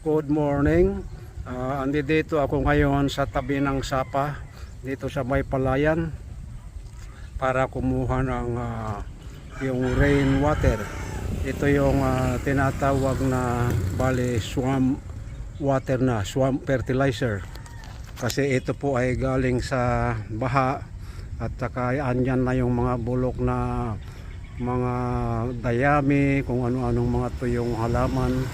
Good morning. Andito ako ngayon sa tabi ng Sapa dito sa May Palayan para kumuha ng yung rainwater. Ito yung tinatawag na swamp water na, swamp fertilizer. Kasi ito po ay galing sa baha at saka andyan na yung mga bulok na mga dayami, kung ano-anong mga tuyong halaman.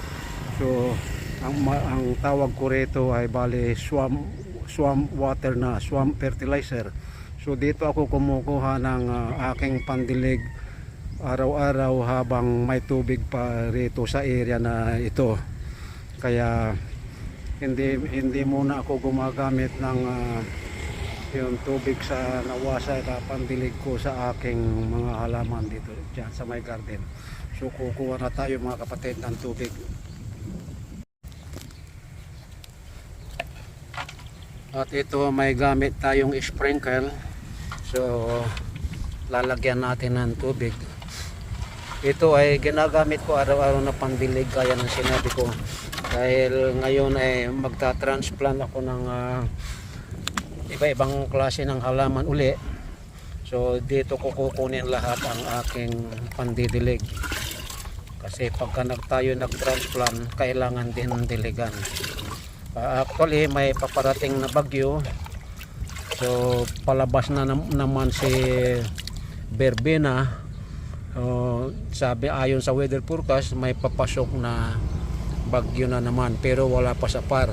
So ang tawag ko rito ay swamp water na, swamp fertilizer. So dito ako kumukuha ng aking pandilig araw-araw habang may tubig pa rito sa area na ito. Kaya hindi muna ako gumagamit ng yung tubig sa nawasa na pandilig ko sa aking mga halaman dito dyan sa my garden. So kukuha na tayo mga kapatid ng tubig. At ito may gamit tayong sprinkle. So lalagyan natin ng tubig. Ito ay ginagamit ko araw-araw na pandilig gaya ng sinabi ko. Dahil ngayon ay magta-transplant ako ng iba-ibang klase ng halaman uli. So dito ko kukunin lahat ang aking pandidilig. Kasi pagka tayo nag-transplant, kailangan din ng diligan. Actually may paparating na bagyo, so palabas na naman si Berbena. Sabi ayon sa weather forecast may papasok na bagyo na naman, pero wala pa sa par.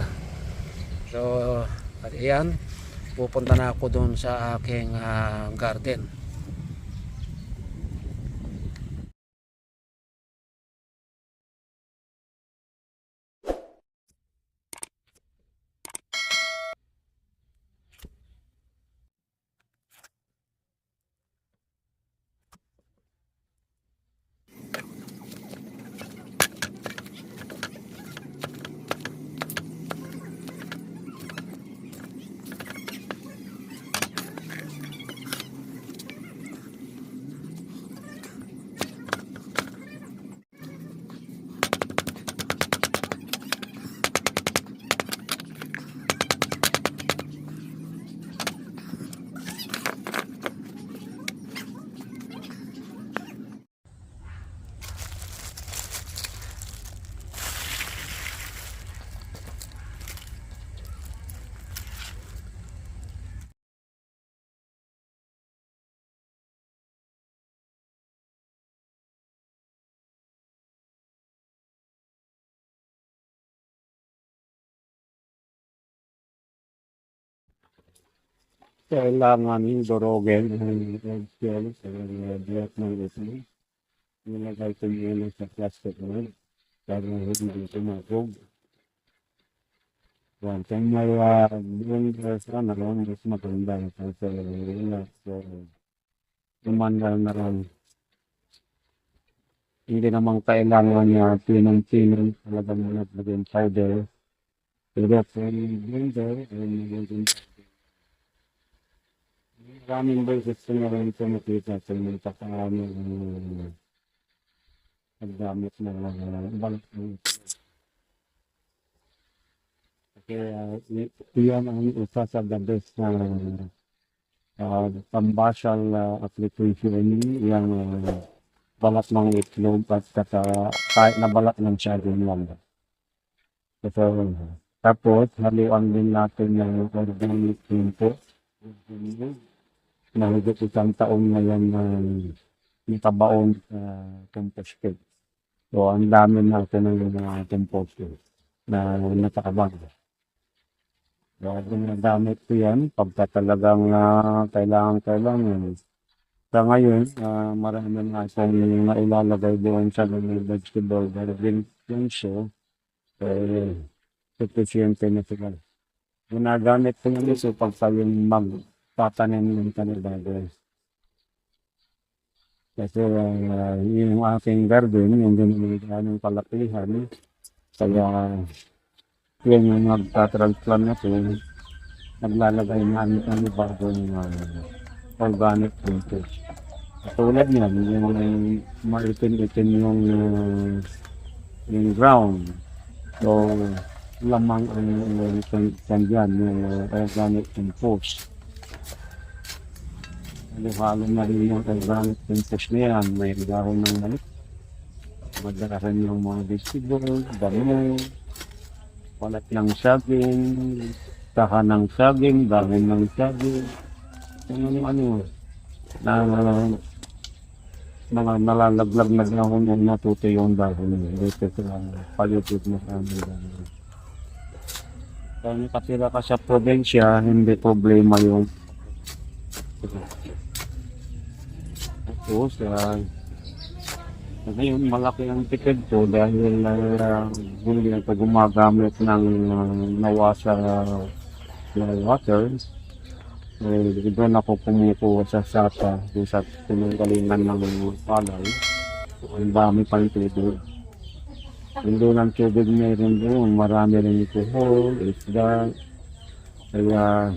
So at iyan, pupunta na ako doon sa aking garden. Kailangan durugin ang eggshell sa biyat ng itlog. Nilagay ko yun sa plastic na para hindi tumagog. Kung may buwing na rin, mas maganda sa relax. So, umandal na rin. Hindi naman kailangan niya pinong-pinong talagang naging powder. Pero from blender, and maraming beses ko na rin ito nakita sa mga takaan ng paggamit ng balot ng kaya iyan ang isa sa the best na pambasal application yung balat ng itlog at kahit na balat ng saging lang. So, tapos haluan din natin yung organic compost. Nahigit isang taon ngayon na nakabaon sa compost pit. So, ang dami natin ng mga compost pit na nakakabang. So, ginagamit ko yan pagka talagang kailangan. Sa ngayon, marami nga akong nailalagay doon sa mga vegetable garden yung show. Sufficiente na sila. Ginagamit ko yun so pagka yung magtatanim ng kanila guys. Kasi yung aking garden, hindi naman kalakihan. Kaya yun yung magta-transplant na ito. Naglalagay namin ang bagong organic compost. Tulad yan, yung maitin-itin yung ground. So, lamang ang dyan, yung organic compost. Halo na rin yung organic compost na yan. May dahon ng malik. Magdarasan yung mga vegetable, damo, palat ng saging, taha ng saging, dahon ng saging. Yung ano, na mga nalalaglag na dahon yung natuto yung dahon. Dito sa palipid na sa amin dahon. Kung nakatira ka sa probinsya, hindi problema yung tapos, ngayon malaki ang tipid ko dahil hindi na gumagamit ng nawasa na water. Doon ako pumupo sa sapa, sa pinanggalingan ng palay. Ang dami pang tubig. Hindi ng tubig meron doon, marami rin ito, isda. Kaya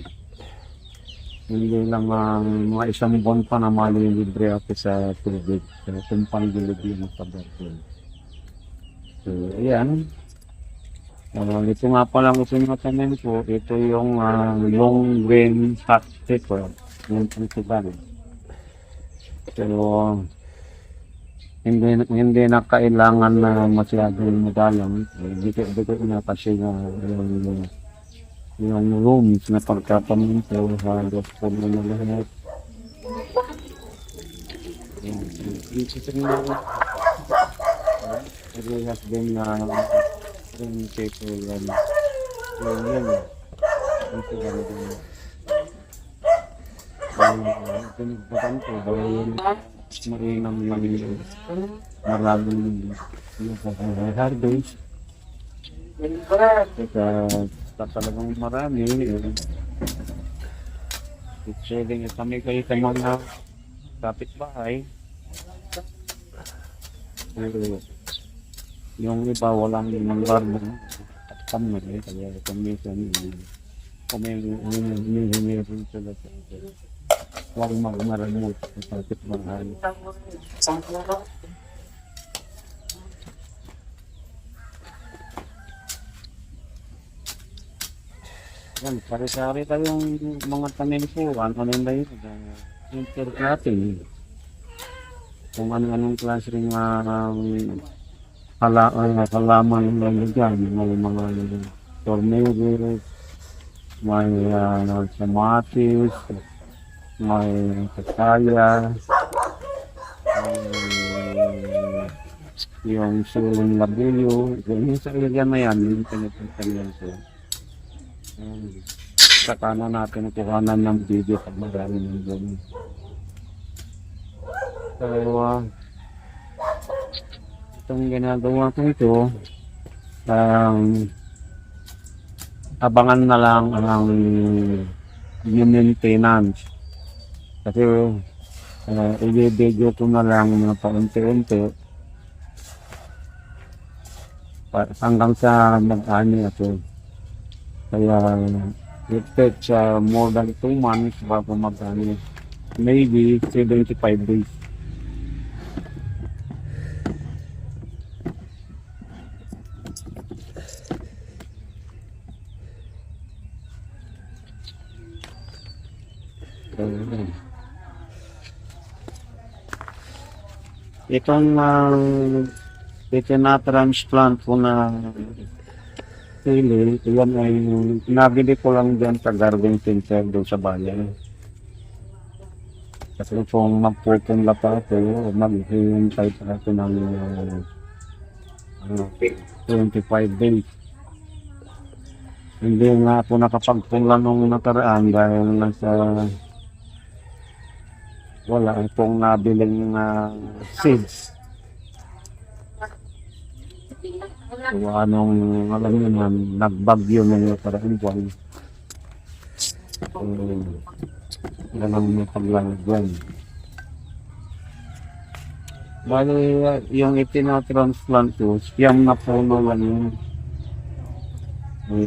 hindi lang mga isang buwan pa na malilibre ako sa tubig. Kung panggilid yung kabarko. So, ayan. Ito nga palang isinatanin ko, ito yung long grain hot pepper. Yung pagkaban. Pero, hindi na kailangan na masyadong madalang. Dito na kasi yung rooms na pagkapaminto, halos po na lahat. Dito na parehas din na yung paper yan. Yan. Ito yan din. Pinagpapan ko, dahil mainam lang yun. Maraming harvest. Talagang marami. Selling kami kayo sa mga kapitbahay. Pero yung iba walang garden at kami kaya kami kami hinihingi sila huwag magmaramot sa kapitbahay. Yan, pare-sari tayong mga tanim ko, ano na yun, intercropping. Kung ano-anong klase rin halaman ng dyan, may mga tornadoes, may samatis, may kakaya, yung suling labilyo, yung sa ilyan na yan, yung pinagpagpagyan ko. Saka na natin kuhanan ng video pag marami ng gano'n. So, itong ginagawa ko ito, abangan na lang ang maintenance. Kasi i-video ko na lang na paunti-unti hanggang sa mag-ani ako. Kaya it takes more than 2 months bago mag-ani. Maybe 75 days. Itong itinatransplant ko na sili, yan ay nabili ko lang dyan sa garden center doon sa bayan. Kasi kung magpupunla pa ako, maghihintay pa ako ng 25 days. Hindi nga ako nakapagpunla nung nakaraan dahil wala akong nabiling seeds. So, alam nyo na, nagbagyo na yung parang buwan. Yan ang may paglalagyan. Bali, yung itinatransplant ko, siyam na puno lang yun.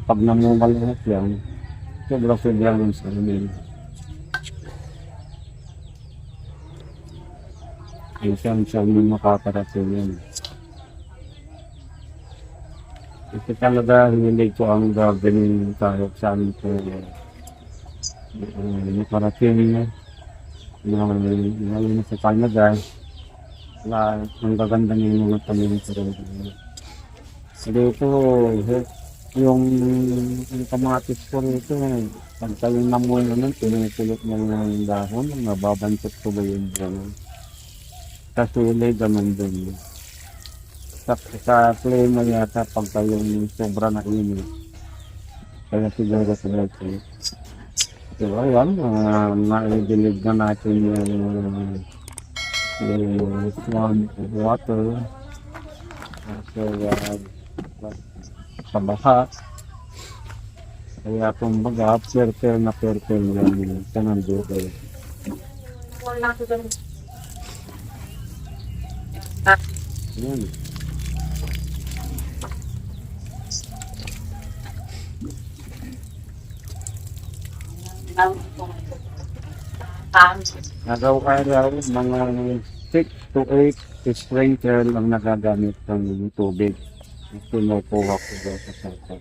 Pag namumalahat yan, sobra-sobra lang sa amin. Isang makakarating yan. Kasi talaga hinilig ko ang gardening kahit saan ko nakarating ngayon sa Canada. Ang gaganda ng mga tanim ko rin. Dito, yung kamatis ko rito, pagka yung namoy naman, pinipulot mo ng dahon, nababantot ko ba yung gano'n. Kasulay naman din. Sa klima yata, pagka yung sobra na init. Kaya siguro sa natin. So, ayan, naidilig na natin yung swamp water. So, sa baha. Kaya kumbaga, fertile na fertile yan sa nandito. Yan. Nagaw araw, mga 6 to 8 sprinkler ang nagagamit ng tubig. Pinukuha ko daw sa sakal.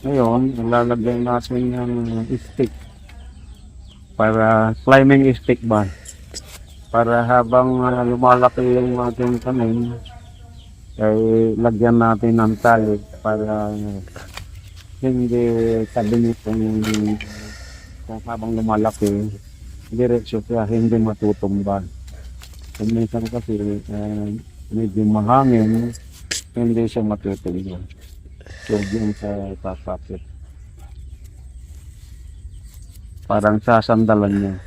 Ngayon, ilalagay natin yung stick para climbing stick ba? Para habang lumalaki yung ating tanim, ay lagyan natin ng tali para hindi sabinit kung habang lumalaki, diretso siya, hindi matutumba. Kung minsan kasi medyo mahangin, hindi siya matutumba. So, yun sa tatapit. Parang sasandalan niya.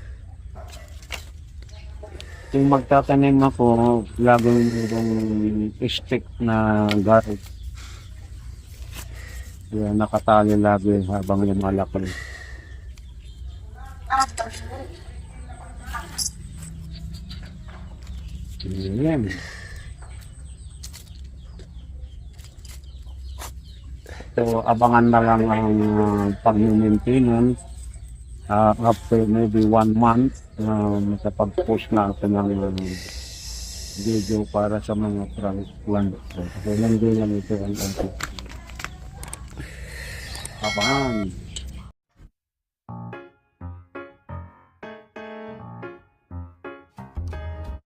Kung magtatanim ako, laging yung stick na garlic. Kaya nakatali lagi habang lumalaki. Ayan. So, abangan na lang ang pag-maintenance after maybe 1 month sa pag-push natin ng video para sa mga transplant. So, hindi lang ito ang abangan.